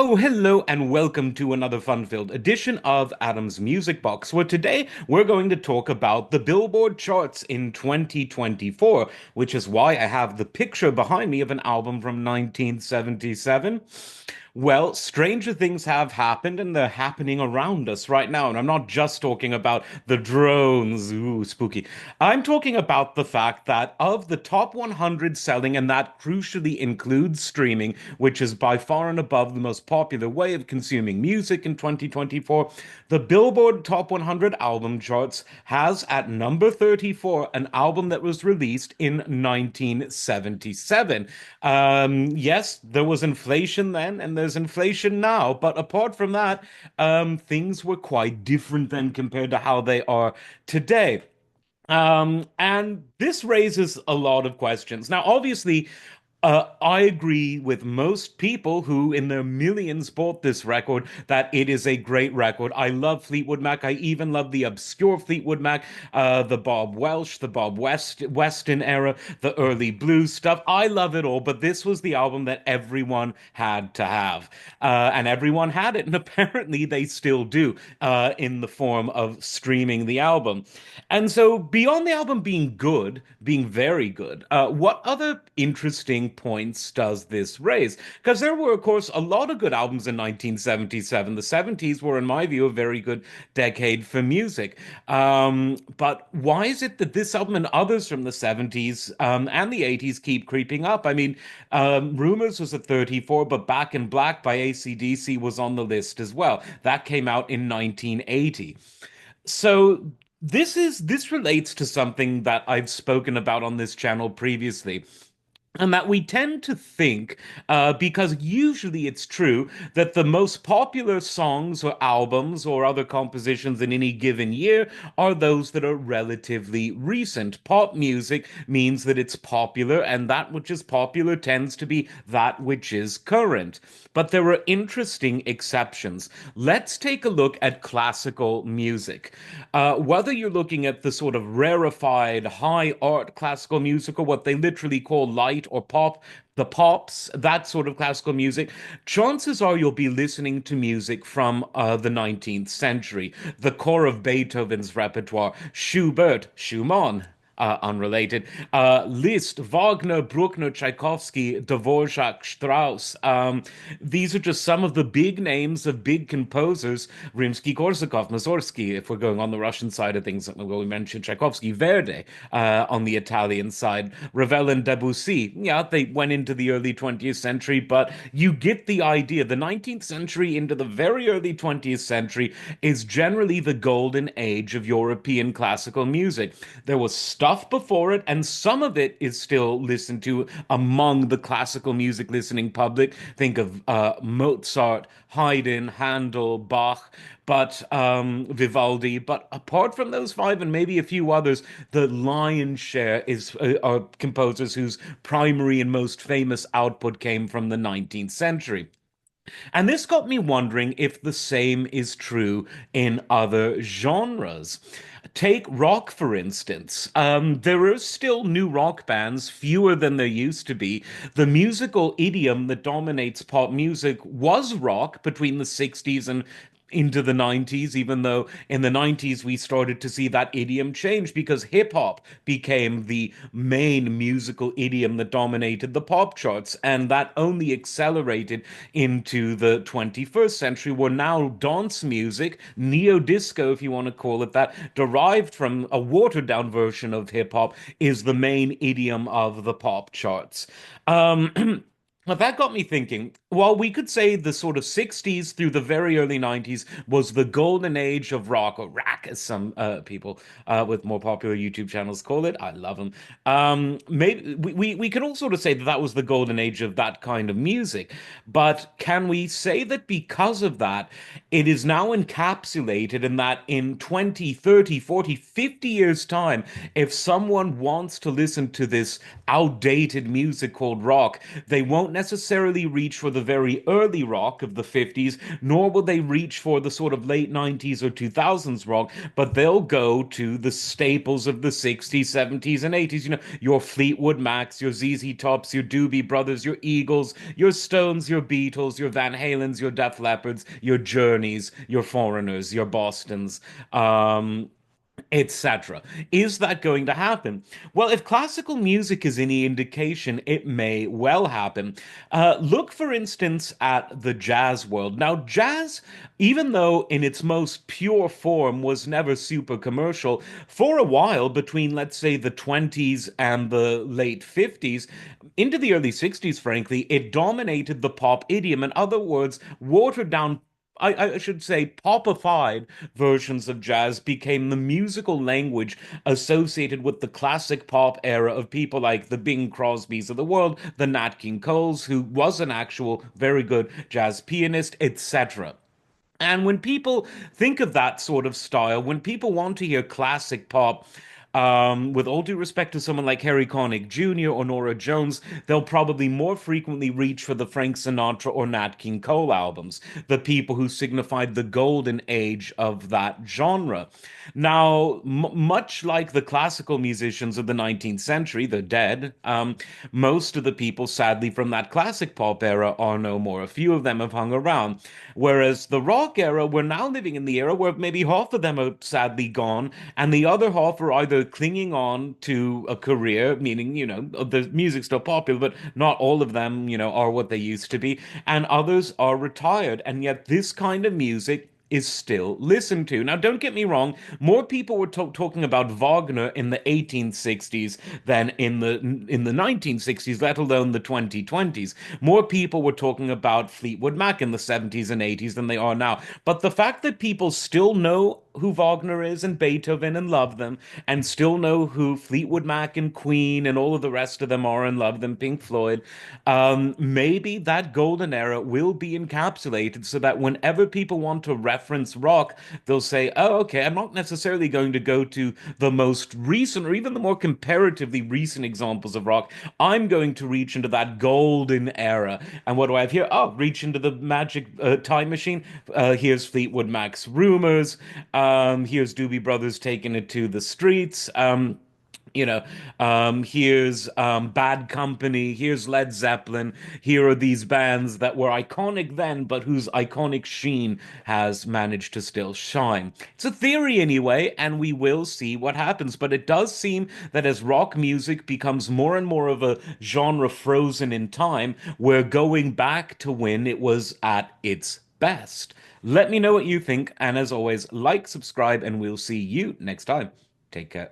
Oh, hello, and welcome to another fun-filled edition of Adam's Music Box, where today we're going to talk about the Billboard charts in 2024, which is why I have the picture behind me of an album from 1977. Well, stranger things have happened, and they're happening around us right now. And I'm not just talking about the drones, ooh, spooky. I'm talking about the fact that of the top 100 selling, and that crucially includes streaming, which is by far and above the most popular way of consuming music in 2024, the Billboard Top 100 album charts has at number 34 an album that was released in 1977. Yes, there was inflation then, and there's inflation now. But apart from that, things were quite different then compared to how they are today. And this raises a lot of questions. Now, obviously, I agree with most people who, in their millions, bought this record that it is a great record. I love Fleetwood Mac. I even love the obscure Fleetwood Mac, the Bob Welsh, the Weston era, the early blues stuff. I love it all, but this was the album that everyone had to have, and everyone had it, and apparently they still do, in the form of streaming the album. And so, beyond the album being good, being very good, what other interesting points does this raise? Because there were, of course, a lot of good albums in 1977. The 70s were, in my view, a very good decade for music. But why is it that this album and others from the 70s and the 80s keep creeping up? I mean, Rumors was at 34, but Back in Black by AC/DC was on the list as well. That came out in 1980. So this relates to something that I've spoken about on this channel previously. And that we tend to think, because usually it's true, that the most popular songs or albums or other compositions in any given year are those that are relatively recent. Pop music means that it's popular, and that which is popular tends to be that which is current. But there are interesting exceptions. Let's take a look at classical music. Whether you're looking at the sort of rarefied, high art classical music, or what they literally call light or pop, the pops, that sort of classical music, chances are you'll be listening to music from the 19th century, the core of Beethoven's repertoire, Schubert, Schumann. Unrelated. Liszt, Wagner, Bruckner, Tchaikovsky, Dvorak, Strauss. These are just some of the big names of big composers. Rimsky-Korsakov, Mussorgsky, if we're going on the Russian side of things. Well, we mentioned Tchaikovsky, Verdi on the Italian side, Ravel and Debussy. Yeah, they went into the early 20th century, but you get the idea. The 19th century into the very early 20th century is generally the golden age of European classical music. There was stuff before it, and some of it is still listened to among the classical music listening public. Think of Mozart, Haydn, Handel, Bach, but Vivaldi. But apart from those five and maybe a few others, the lion's share is are composers whose primary and most famous output came from the 19th century. And this got me wondering if the same is true in other genres. Take rock, for instance. There are still new rock bands, fewer than there used to be. The musical idiom that dominates pop music was rock between the 60s and into the 90s, even though in the 90s we started to see that idiom change because hip hop became the main musical idiom that dominated the pop charts. And that only accelerated into the 21st century, where now dance music, neo disco, if you want to call it that, derived from a watered down version of hip hop, is the main idiom of the pop charts. Now that got me thinking. While we could say the sort of 60s through the very early 90s was the golden age of rock, or rack, as some people with more popular YouTube channels call it. I love them. Maybe we can all sort of say that that was the golden age of that kind of music. But can we say that because of that, it is now encapsulated in that in 20, 30, 40, 50 years' time, if someone wants to listen to this outdated music called rock, they won't necessarily reach for the very early rock of the 50s, nor will they reach for the sort of late 90s or 2000s rock, but they'll go to the staples of the 60s, 70s, and 80s. You know, your Fleetwood Macs, your ZZ Tops, your Doobie Brothers, your Eagles, your Stones, your Beatles, your Van Halens, your Def Leppards, your Journeys, your Foreigners, your Bostons. Etc. Is that going to happen? Well, if classical music is any indication, it may well happen. Look, for instance, at the jazz world. Now, jazz, even though in its most pure form was never super commercial, for a while between, let's say, the 20s and the late 50s, into the early 60s, frankly, it dominated the pop idiom. In other words, watered down I should say, popified versions of jazz became the musical language associated with the classic pop era of people like the Bing Crosbys of the world, the Nat King Coles, who was an actual very good jazz pianist, etc. And when people think of that sort of style, when people want to hear classic pop, with all due respect to someone like Harry Connick Jr. or Nora Jones, they'll probably more frequently reach for the Frank Sinatra or Nat King Cole albums, the people who signified the golden age of that genre. Now, much like the classical musicians of the 19th century, the dead, most of the people, sadly, from that classic pop era are no more. A few of them have hung around. Whereas the rock era, we're now living in the era where maybe half of them are sadly gone, and the other half are either clinging on to a career, meaning, the music's still popular, but not all of them, are what they used to be, and others are retired. And yet, this kind of music is still listened to. Now, don't get me wrong, more people were talking about Wagner in the 1860s than in the 1960s, let alone the 2020s. More people were talking about Fleetwood Mac in the 70s and 80s than they are now. But the fact that people still know who Wagner is and Beethoven and love them, and still know who Fleetwood Mac and Queen and all of the rest of them are and love them, Pink Floyd, maybe that golden era will be encapsulated so that whenever people want to reference rock, they'll say, oh, okay, I'm not necessarily going to go to the most recent or even the more comparatively recent examples of rock. I'm going to reach into that golden era. And what do I have here? Oh, reach into the magic time machine. Here's Fleetwood Mac's Rumors. Here's Doobie Brothers taking it to the streets. You know, here's Bad Company, here's Led Zeppelin, here are these bands that were iconic then, but whose iconic sheen has managed to still shine. It's a theory anyway, and we will see what happens. But it does seem that as rock music becomes more and more of a genre frozen in time, we're going back to when it was at its best. Let me know what you think, and as always, like, subscribe, and we'll see you next time. Take care.